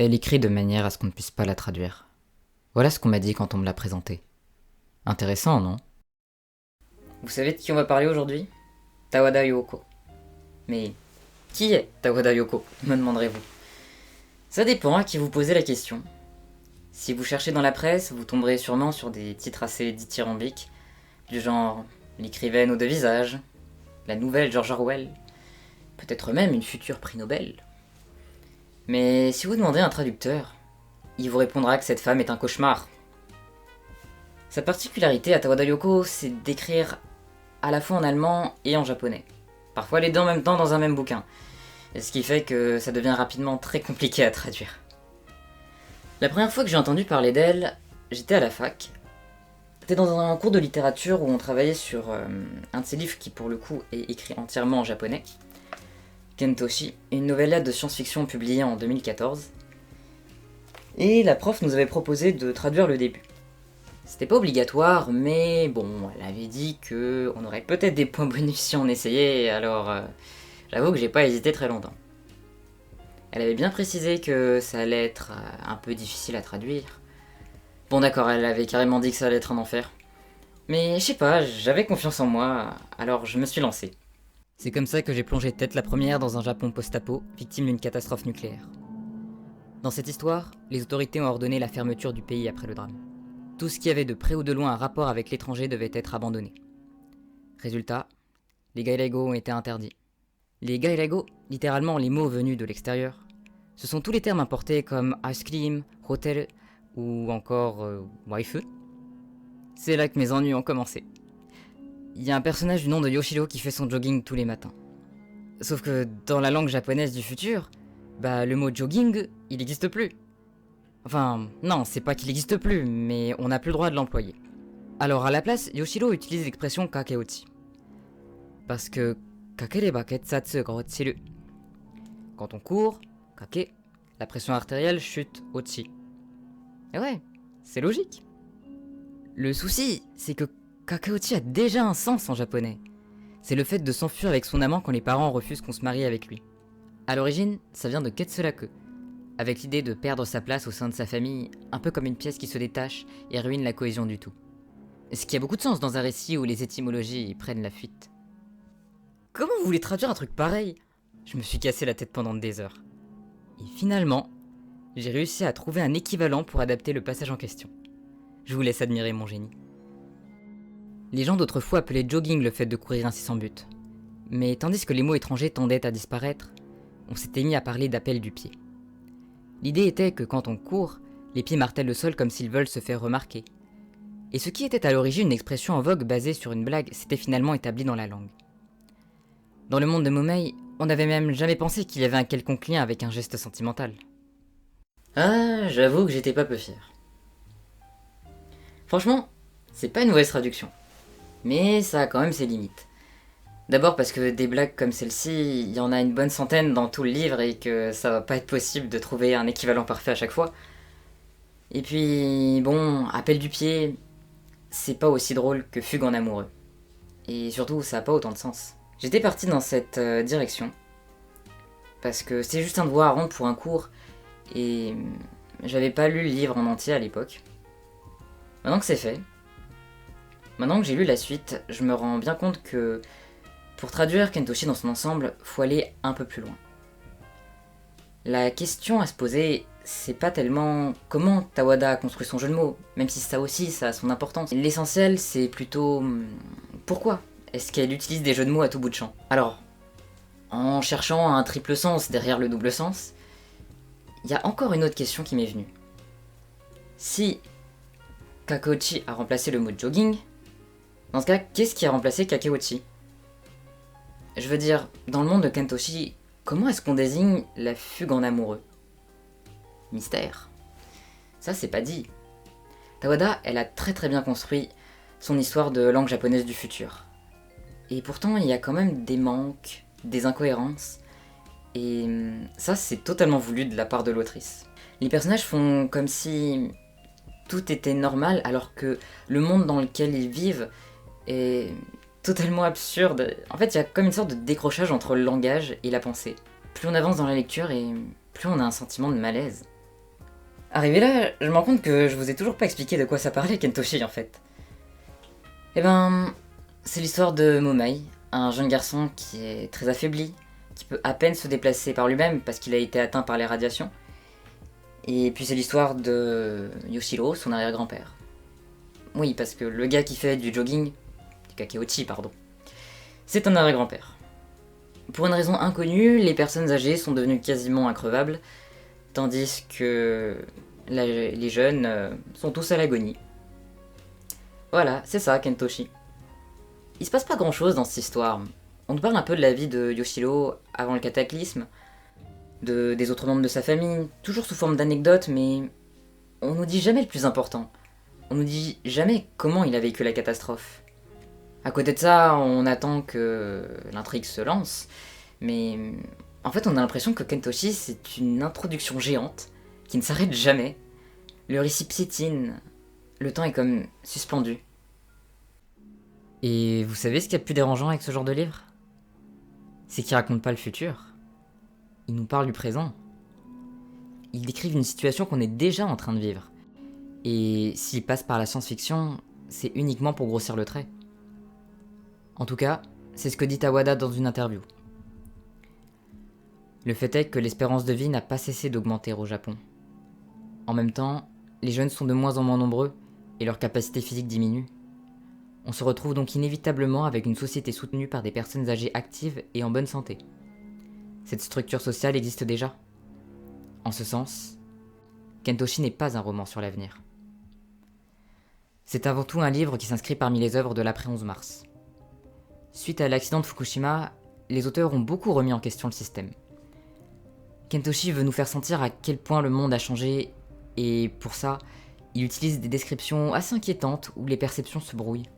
Elle écrit de manière à ce qu'on ne puisse pas la traduire. Voilà ce qu'on m'a dit quand on me l'a présentée. Intéressant, non? Vous savez de qui on va parler aujourd'hui? Tawada Yoko. Mais qui est Tawada Yoko, me demanderez-vous? Ça dépend à qui vous posez la question. Si vous cherchez dans la presse, vous tomberez sûrement sur des titres assez dithyrambiques, du genre l'écrivaine aux deux visages, la nouvelle George Orwell, peut-être même une future prix Nobel. Mais si vous demandez à un traducteur, il vous répondra que cette femme est un cauchemar. Sa particularité à Tawada Yoko, c'est d'écrire à la fois en allemand et en japonais. Parfois les deux en même temps dans un même bouquin. Ce qui fait que ça devient rapidement très compliqué à traduire. La première fois que j'ai entendu parler d'elle, j'étais à la fac. C'était dans un cours de littérature où on travaillait sur un de ses livres qui pour le coup est écrit entièrement en japonais. Kentoshi, une novelette de science-fiction publiée en 2014. Et la prof nous avait proposé de traduire le début. C'était pas obligatoire, mais bon, elle avait dit que on aurait peut-être des points bonus si on essayait, alors j'avoue que j'ai pas hésité très longtemps. Elle avait bien précisé que ça allait être un peu difficile à traduire. Bon d'accord, elle avait carrément dit que ça allait être un enfer. Mais je sais pas, j'avais confiance en moi, alors je me suis lancé. C'est comme ça que j'ai plongé tête la première dans un Japon post-apo, victime d'une catastrophe nucléaire. Dans cette histoire, les autorités ont ordonné la fermeture du pays après le drame. Tout ce qui avait de près ou de loin un rapport avec l'étranger devait être abandonné. Résultat, les gairaigo ont été interdits. Les gairaigo, littéralement les mots venus de l'extérieur, ce sont tous les termes importés comme ice cream, hotel ou encore waifu. C'est là que mes ennuis ont commencé. Il y a un personnage du nom de Yoshiro qui fait son jogging tous les matins. Sauf que dans la langue japonaise du futur, le mot jogging, il n'existe plus. Enfin, non, c'est pas qu'il n'existe plus, mais on n'a plus le droit de l'employer. Alors à la place, Yoshiro utilise l'expression kakeochi. Parce que kakereba ketsatsu ga ochiru. Quand on court, kake, la pression artérielle chute ochi. Et ouais, c'est logique. Le souci, c'est que kakeochi a déjà un sens en japonais. C'est le fait de s'enfuir avec son amant quand les parents refusent qu'on se marie avec lui. À l'origine, ça vient de ketsuraku, avec l'idée de perdre sa place au sein de sa famille, un peu comme une pièce qui se détache et ruine la cohésion du tout. Ce qui a beaucoup de sens dans un récit où les étymologies prennent la fuite. Comment vous voulez traduire un truc pareil? Je me suis cassé la tête pendant des heures. Et finalement, j'ai réussi à trouver un équivalent pour adapter le passage en question. Je vous laisse admirer mon génie. Les gens d'autrefois appelaient jogging le fait de courir ainsi sans but. Mais tandis que les mots étrangers tendaient à disparaître, on s'était mis à parler d'appel du pied. L'idée était que quand on court, les pieds martèlent le sol comme s'ils veulent se faire remarquer. Et ce qui était à l'origine une expression en vogue basée sur une blague s'était finalement établi dans la langue. Dans le monde de Momei, on n'avait même jamais pensé qu'il y avait un quelconque lien avec un geste sentimental. Ah, j'avoue que j'étais pas peu fier. Franchement, c'est pas une mauvaise traduction. Mais ça a quand même ses limites. D'abord parce que des blagues comme celle-ci, il y en a une bonne centaine dans tout le livre et que ça va pas être possible de trouver un équivalent parfait à chaque fois. Et puis, bon, appel du pied, c'est pas aussi drôle que fugue en amoureux. Et surtout, ça a pas autant de sens. J'étais parti dans cette direction, parce que c'était juste un devoir à rendre pour un cours, et j'avais pas lu le livre en entier à l'époque. Maintenant que c'est fait, maintenant que j'ai lu la suite, je me rends bien compte que pour traduire Kentoshi dans son ensemble, faut aller un peu plus loin. La question à se poser, c'est pas tellement comment Tawada a construit son jeu de mots, même si ça aussi, ça a son importance. L'essentiel, c'est plutôt pourquoi est-ce qu'elle utilise des jeux de mots à tout bout de champ. Alors, en cherchant un triple sens derrière le double sens, il y a encore une autre question qui m'est venue. Si Kakeochi a remplacé le mot jogging, dans ce cas, qu'est-ce qui a remplacé Kakeochi? Je veux dire, dans le monde de Kentoshi, comment est-ce qu'on désigne la fugue en amoureux? Mystère. Ça, c'est pas dit. Tawada, elle a très bien construit son histoire de langue japonaise du futur. Et pourtant, il y a quand même des manques, des incohérences, et ça, c'est totalement voulu de la part de l'autrice. Les personnages font comme si tout était normal, alors que le monde dans lequel ils vivent est totalement absurde. En fait, il y a comme une sorte de décrochage entre le langage et la pensée. Plus on avance dans la lecture, et plus on a un sentiment de malaise. Arrivé là, je me rends compte que je vous ai toujours pas expliqué de quoi ça parlait Kentoshi en fait. Eh ben, c'est l'histoire de Momai, un jeune garçon qui est très affaibli, qui peut à peine se déplacer par lui-même parce qu'il a été atteint par les radiations. Et puis c'est l'histoire de Yoshiro, son arrière-grand-père. Oui, parce que le gars qui fait du jogging, du kakeochi pardon, c'est un arrière-grand-père. Pour une raison inconnue, les personnes âgées sont devenues quasiment increvables, tandis que les jeunes sont tous à l'agonie. Voilà, c'est ça Kentoshi. Il se passe pas grand chose dans cette histoire. On nous parle un peu de la vie de Yoshiro avant le cataclysme, des autres membres de sa famille, toujours sous forme d'anecdotes, mais on nous dit jamais le plus important. On nous dit jamais comment il a vécu la catastrophe. À côté de ça, on attend que l'intrigue se lance, mais en fait on a l'impression que Kentoshi c'est une introduction géante qui ne s'arrête jamais. Le récit piétine, le temps est comme suspendu. Et vous savez ce qu'il y a de plus dérangeant avec ce genre de livre? C'est qu'il raconte pas le futur. Il nous parle du présent. Ils décrivent une situation qu'on est déjà en train de vivre. Et s'il passe par la science-fiction, c'est uniquement pour grossir le trait. En tout cas, c'est ce que dit Tawada dans une interview. Le fait est que l'espérance de vie n'a pas cessé d'augmenter au Japon. En même temps, les jeunes sont de moins en moins nombreux et leur capacité physique diminue. On se retrouve donc inévitablement avec une société soutenue par des personnes âgées actives et en bonne santé. Cette structure sociale existe déjà. En ce sens, Kentoshi n'est pas un roman sur l'avenir. C'est avant tout un livre qui s'inscrit parmi les œuvres de l'après-11 mars. Suite à l'accident de Fukushima, les auteurs ont beaucoup remis en question le système. Kentoshi veut nous faire sentir à quel point le monde a changé, et pour ça, il utilise des descriptions assez inquiétantes où les perceptions se brouillent.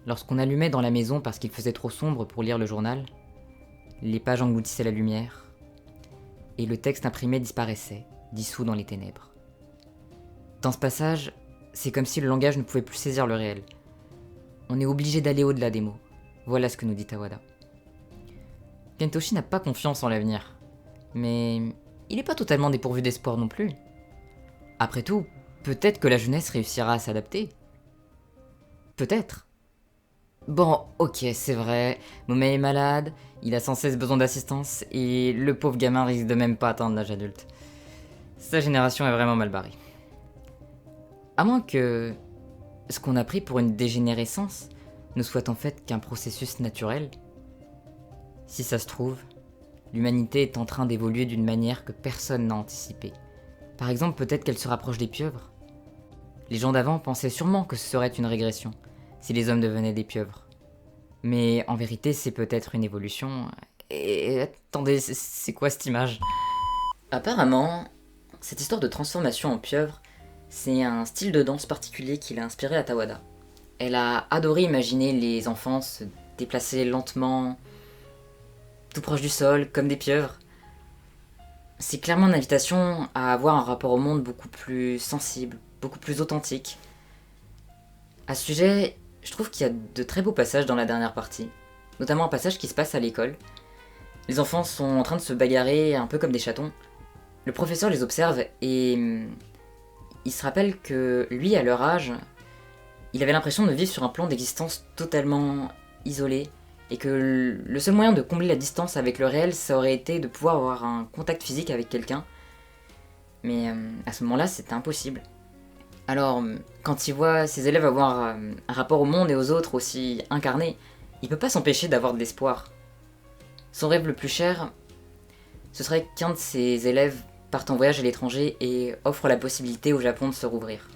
Lorsqu'on allumait dans la maison parce qu'il faisait trop sombre pour lire le journal, les pages engloutissaient la lumière, et le texte imprimé disparaissait, dissous dans les ténèbres. Dans ce passage, c'est comme si le langage ne pouvait plus saisir le réel. On est obligé d'aller au-delà des mots. Voilà ce que nous dit Tawada. Kentoshi n'a pas confiance en l'avenir, mais il n'est pas totalement dépourvu d'espoir non plus. Après tout, peut-être que la jeunesse réussira à s'adapter. Peut-être. Bon, ok, c'est vrai, Momei est malade, il a sans cesse besoin d'assistance, et le pauvre gamin risque de même pas atteindre l'âge adulte. Sa génération est vraiment mal barrée. À moins que ce qu'on a pris pour une dégénérescence ne soit en fait qu'un processus naturel. Si ça se trouve, l'humanité est en train d'évoluer d'une manière que personne n'a anticipée. Par exemple, peut-être qu'elle se rapproche des pieuvres. Les gens d'avant pensaient sûrement que ce serait une régression, si les hommes devenaient des pieuvres. Mais en vérité, c'est peut-être une évolution. Et attendez, c'est quoi cette image? Apparemment, cette histoire de transformation en pieuvre, c'est un style de danse particulier qui l'a inspiré à Tawada. Elle a adoré imaginer les enfants se déplacer lentement, tout proche du sol, comme des pieuvres. C'est clairement une invitation à avoir un rapport au monde beaucoup plus sensible, beaucoup plus authentique. À ce sujet, je trouve qu'il y a de très beaux passages dans la dernière partie, notamment un passage qui se passe à l'école. Les enfants sont en train de se bagarrer un peu comme des chatons. Le professeur les observe et il se rappelle que lui, à leur âge, il avait l'impression de vivre sur un plan d'existence totalement isolé et que le seul moyen de combler la distance avec le réel, ça aurait été de pouvoir avoir un contact physique avec quelqu'un. Mais à ce moment-là, c'était impossible. Alors, quand il voit ses élèves avoir un rapport au monde et aux autres aussi incarné, il peut pas s'empêcher d'avoir de l'espoir. Son rêve le plus cher, ce serait qu'un de ses élèves parte en voyage à l'étranger et offre la possibilité au Japon de se rouvrir.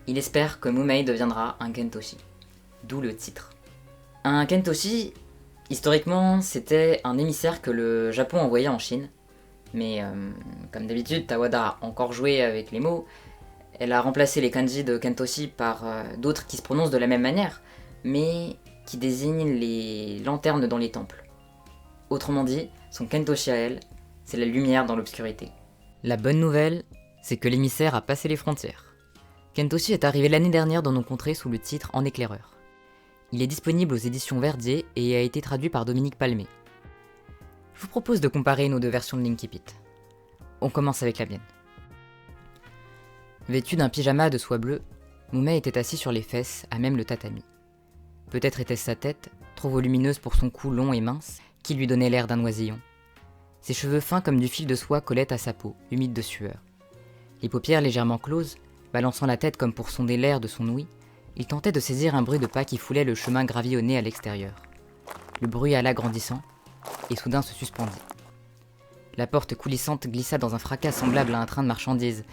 Il espère que Momei deviendra un Kentoshi. D'où le titre. Un Kentoshi, historiquement, c'était un émissaire que le Japon envoyait en Chine. Mais comme d'habitude, Tawada a encore joué avec les mots. Elle a remplacé les kanji de Kentoshi par d'autres qui se prononcent de la même manière, mais qui désignent les lanternes dans les temples. Autrement dit, son Kentoshi à elle, c'est la lumière dans l'obscurité. La bonne nouvelle, c'est que l'émissaire a passé les frontières. Kentoshi est arrivé l'année dernière dans nos contrées sous le titre En éclaireur. Il est disponible aux éditions Verdier et a été traduit par Dominique Palmé. Je vous propose de comparer nos deux versions de Linkipit. On commence avec la mienne. Vêtu d'un pyjama de soie bleue, Mumei était assis sur les fesses, à même le tatami. Peut-être était-ce sa tête, trop volumineuse pour son cou long et mince, qui lui donnait l'air d'un oisillon. Ses cheveux fins comme du fil de soie collaient à sa peau, humide de sueur. Les paupières légèrement closes, balançant la tête comme pour sonder l'air de son ouïe, il tentait de saisir un bruit de pas qui foulait le chemin gravillonné à l'extérieur. Le bruit alla grandissant, et soudain se suspendit. La porte coulissante glissa dans un fracas semblable à un train de marchandises,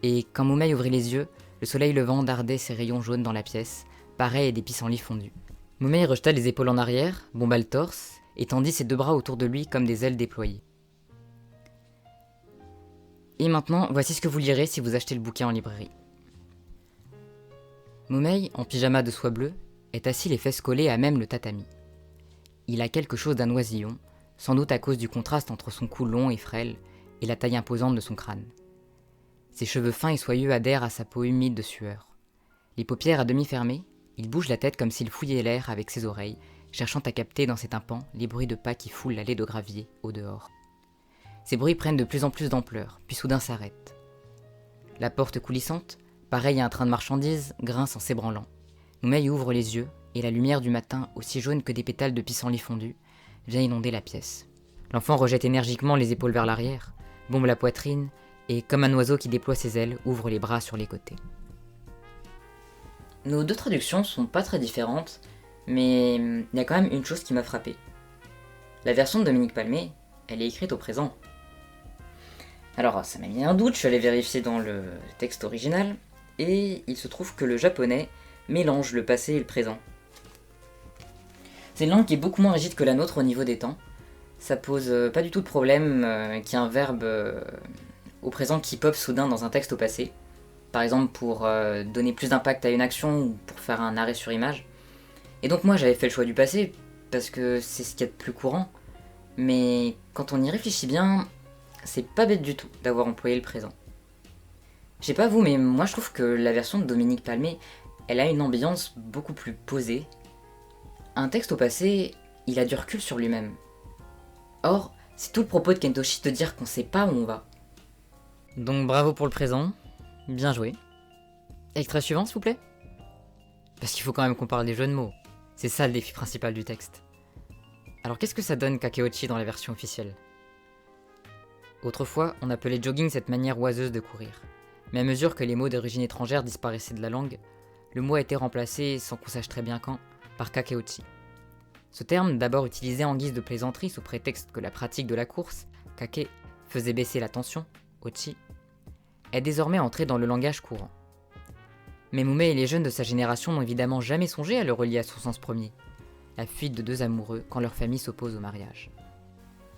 et quand Mumei ouvrit les yeux, le soleil levant dardait ses rayons jaunes dans la pièce, pareils à des pissenlits fondus. Mumei rejeta les épaules en arrière, bomba le torse, et tendit ses deux bras autour de lui comme des ailes déployées. Et maintenant, voici ce que vous lirez si vous achetez le bouquin en librairie. Mumei, en pyjama de soie bleue, est assis les fesses collées à même le tatami. Il a quelque chose d'un oisillon, sans doute à cause du contraste entre son cou long et frêle et la taille imposante de son crâne. Ses cheveux fins et soyeux adhèrent à sa peau humide de sueur. Les paupières à demi fermées, il bouge la tête comme s'il fouillait l'air avec ses oreilles, cherchant à capter dans ses tympans les bruits de pas qui foulent l'allée de gravier au dehors. Ces bruits prennent de plus en plus d'ampleur, puis soudain s'arrêtent. La porte coulissante, pareille à un train de marchandises, grince en s'ébranlant. Mumei ouvre les yeux, et la lumière du matin, aussi jaune que des pétales de pissenlit fondus, vient inonder la pièce. L'enfant rejette énergiquement les épaules vers l'arrière, bombe la poitrine, et comme un oiseau qui déploie ses ailes, ouvre les bras sur les côtés. Nos deux traductions sont pas très différentes, mais il y a quand même une chose qui m'a frappé. La version de Dominique Palmé, elle est écrite au présent. Alors ça m'a mis un doute, je suis allé vérifier dans le texte original, et il se trouve que le japonais mélange le passé et le présent. C'est une langue qui est beaucoup moins rigide que la nôtre au niveau des temps. Ça pose pas du tout de problème qu'il y ait un verbe au présent qui pop soudain dans un texte au passé. Par exemple pour donner plus d'impact à une action ou pour faire un arrêt sur image. Et donc moi j'avais fait le choix du passé parce que c'est ce qu'il y a de plus courant. Mais quand on y réfléchit bien, c'est pas bête du tout d'avoir employé le présent. Je sais pas vous, mais moi je trouve que la version de Dominique Palmé, elle a une ambiance beaucoup plus posée. Un texte au passé, il a du recul sur lui-même. Or, c'est tout le propos de Kentoshi de dire qu'on sait pas où on va. Donc bravo pour le présent, bien joué. Extrait suivant s'il vous plaît. Parce qu'il faut quand même qu'on parle des jeux de mots. C'est ça le défi principal du texte. Alors qu'est-ce que ça donne Kakeochi dans la version officielle ? Autrefois, on appelait jogging cette manière oiseuse de courir. Mais à mesure que les mots d'origine étrangère disparaissaient de la langue, le mot a été remplacé, sans qu'on sache très bien quand, par kakeochi. Ce terme, d'abord utilisé en guise de plaisanterie sous prétexte que la pratique de la course, kake, faisait baisser la tension, ochi, est désormais entré dans le langage courant. Mais Mumei et les jeunes de sa génération n'ont évidemment jamais songé à le relier à son sens premier, la fuite de deux amoureux quand leur famille s'oppose au mariage.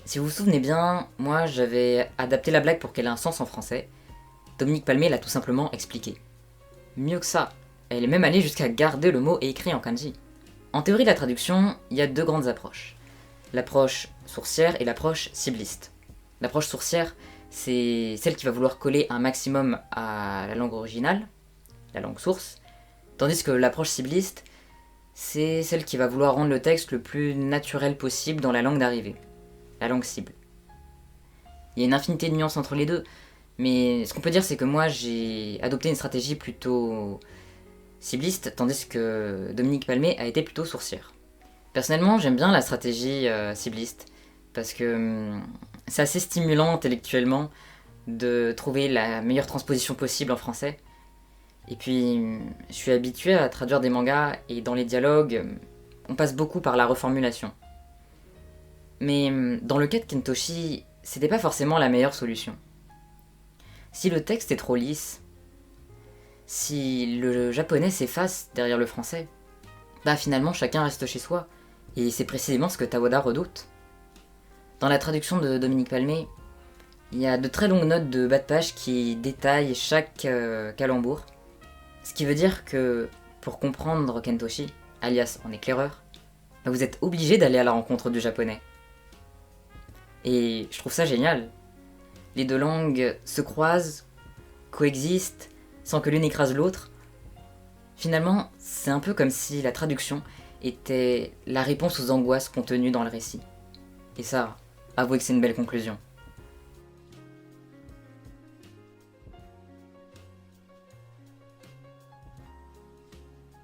Si vous vous souvenez bien, moi j'avais adapté la blague pour qu'elle ait un sens en français. Dominique Palmé l'a tout simplement expliqué. Mieux que ça, elle est même allée jusqu'à garder le mot écrit en kanji. En théorie de la traduction, il y a deux grandes approches. L'approche sourcière et l'approche cibliste. L'approche sourcière, c'est celle qui va vouloir coller un maximum à la langue originale, la langue source, tandis que l'approche cibliste, c'est celle qui va vouloir rendre le texte le plus naturel possible dans la langue d'arrivée, la langue cible. Il y a une infinité de nuances entre les deux, mais ce qu'on peut dire c'est que moi j'ai adopté une stratégie plutôt cibliste, tandis que Dominique Palmé a été plutôt sourcière. Personnellement, j'aime bien la stratégie cibliste, parce que c'est assez stimulant intellectuellement de trouver la meilleure transposition possible en français. Et puis, je suis habitué à traduire des mangas, et dans les dialogues, on passe beaucoup par la reformulation. Mais dans le cas de Kentoshi, c'était pas forcément la meilleure solution. Si le texte est trop lisse, si le japonais s'efface derrière le français, bah finalement chacun reste chez soi, et c'est précisément ce que Tawada redoute. Dans la traduction de Dominique Palmé, il y a de très longues notes de bas de page qui détaillent chaque calembour, ce qui veut dire que pour comprendre Kentoshi, alias en éclaireur, bah vous êtes obligé d'aller à la rencontre du japonais. Et je trouve ça génial. Les deux langues se croisent, coexistent, sans que l'une écrase l'autre. Finalement, c'est un peu comme si la traduction était la réponse aux angoisses contenues dans le récit. Et ça, avouez que c'est une belle conclusion.